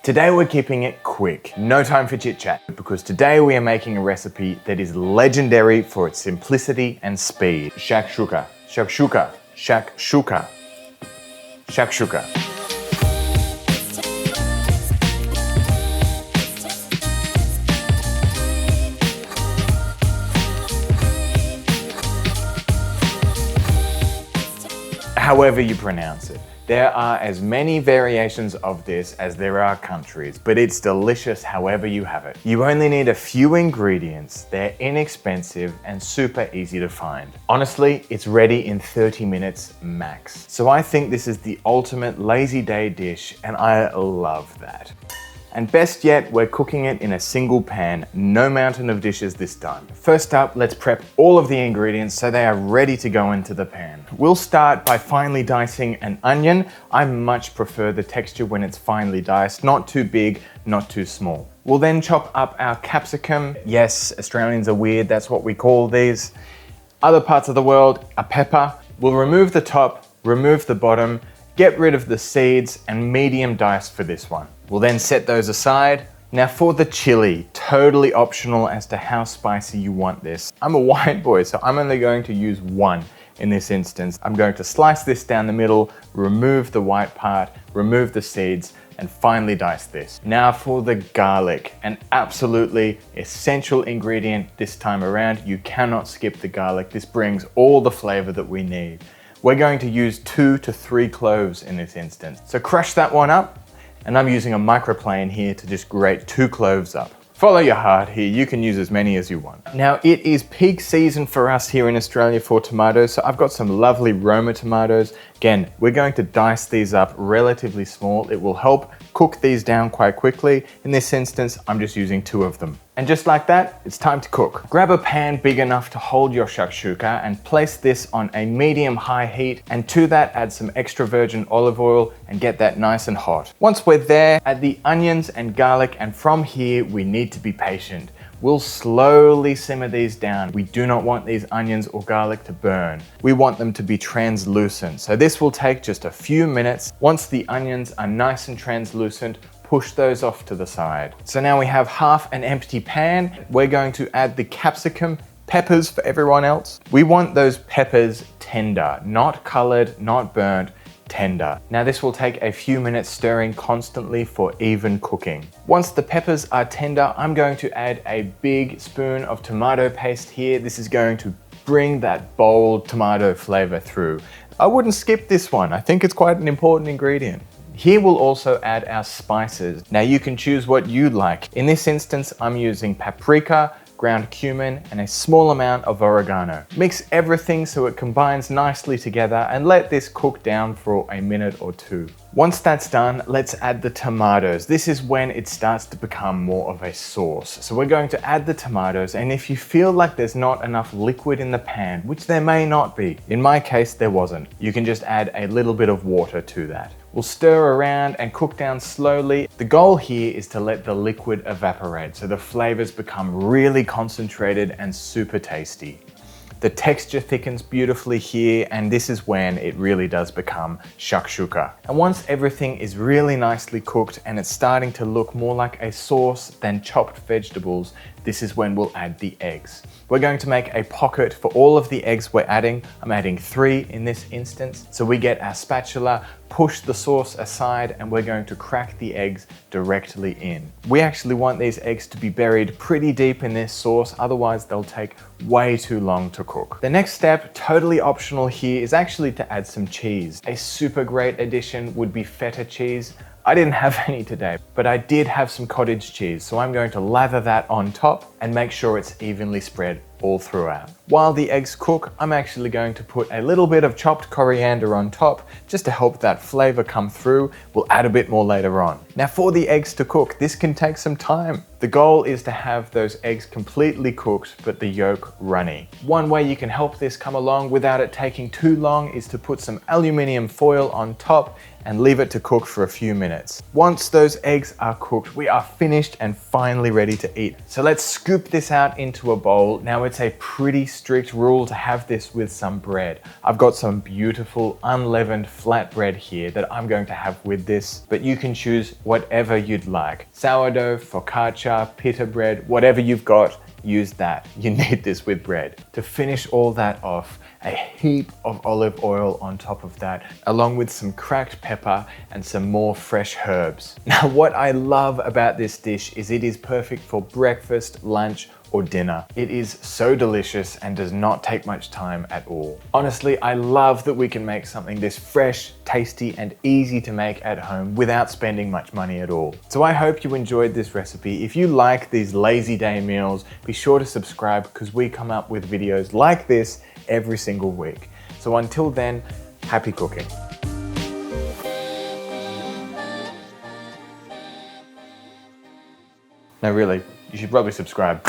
Today we're keeping it quick, no time for chit chat, because today we are making a recipe that is legendary for its simplicity and speed. Shakshuka, shakshuka, shakshuka, shakshuka. However you pronounce it. There are as many variations of this as there are countries, but it's delicious however you have it. You only need a few ingredients, they're inexpensive and super easy to find. Honestly, it's ready in 30 minutes max. So I think this is the ultimate lazy day dish and I love that. And best yet, we're cooking it in a single pan, no mountain of dishes this time. First up, let's prep all of the ingredients so they are ready to go into the pan. We'll start by finely dicing an onion. I much prefer the texture when it's finely diced, not too big, not too small. We'll then chop up our capsicum. Yes, Australians are weird, that's what we call these. Other parts of the world, a pepper. We'll remove the top, remove the bottom, get rid of the seeds, and medium dice for this one. We'll then set those aside. Now for the chili, totally optional as to how spicy you want this. I'm a white boy, so I'm only going to use one in this instance. I'm going to slice this down the middle, remove the white part, remove the seeds, and finely dice this. Now for the garlic, an absolutely essential ingredient this time around. You cannot skip the garlic. This brings all the flavor that we need. We're going to use 2 to 3 cloves in this instance. So crush that one up, and I'm using a microplane here to just grate 2 cloves up. Follow your heart here, you can use as many as you want. Now it is peak season for us here in Australia for tomatoes, so I've got some lovely Roma tomatoes. Again, we're going to dice these up relatively small. It will help cook these down quite quickly. In this instance, I'm just using 2 of them. And just like that, it's time to cook. Grab a pan big enough to hold your shakshuka and place this on a medium-high heat, and to that add some extra virgin olive oil and get that nice and hot. Once we're there, add the onions and garlic, and from here we need to be patient. We'll slowly simmer these down. We do not want these onions or garlic to burn. We want them to be translucent. So this will take just a few minutes. Once the onions are nice and translucent, push those off to the side. So now we have half an empty pan. We're going to add the capsicum, peppers for everyone else. We want those peppers tender, not colored, not burnt, tender. Now this will take a few minutes stirring constantly for even cooking. Once the peppers are tender, I'm going to add a big spoon of tomato paste here. This is going to bring that bold tomato flavor through. I wouldn't skip this one. I think it's quite an important ingredient. Here we'll also add our spices. Now you can choose what you like. In this instance, I'm using paprika, ground cumin, and a small amount of oregano. Mix everything so it combines nicely together and let this cook down for a minute or 2. Once that's done, let's add the tomatoes. This is when it starts to become more of a sauce. So we're going to add the tomatoes, and if you feel like there's not enough liquid in the pan, which there may not be, in my case there wasn't, you can just add a little bit of water to that. We'll stir around and cook down slowly. The goal here is to let the liquid evaporate so the flavors become really concentrated and super tasty. The texture thickens beautifully here, and this is when it really does become shakshuka. And once everything is really nicely cooked and it's starting to look more like a sauce than chopped vegetables, this is when we'll add the eggs. We're going to make a pocket for all of the eggs we're adding. I'm adding 3 in this instance. So we get our spatula, push the sauce aside, and we're going to crack the eggs directly in. We actually want these eggs to be buried pretty deep in this sauce, otherwise they'll take way too long to cook. The next step, totally optional here, is actually to add some cheese. A super great addition would be feta cheese. I didn't have any today, but I did have some cottage cheese, so I'm going to lather that on top and make sure it's evenly spread all throughout. While the eggs cook, I'm actually going to put a little bit of chopped coriander on top just to help that flavor come through. We'll add a bit more later on. Now for the eggs to cook, this can take some time. The goal is to have those eggs completely cooked, but the yolk runny. One way you can help this come along without it taking too long is to put some aluminium foil on top and leave it to cook for a few minutes. Once those eggs are cooked, we are finished and finally ready to eat. So let's scoop this out into a bowl. Now it's a pretty strict rule to have this with some bread. I've got some beautiful unleavened flat bread here that I'm going to have with this, but you can choose whatever you'd like. Sourdough, focaccia, pita bread, whatever you've got, use that. You need this with bread. To finish all that off, a heap of olive oil on top of that, along with some cracked pepper and some more fresh herbs. Now, what I love about this dish is it is perfect for breakfast, lunch, or dinner. It is so delicious and does not take much time at all. Honestly, I love that we can make something this fresh, tasty, and easy to make at home without spending much money at all. So I hope you enjoyed this recipe. If you like these lazy day meals, be sure to subscribe because we come up with videos like this every single week. So until then, happy cooking. No, really, you should probably subscribe.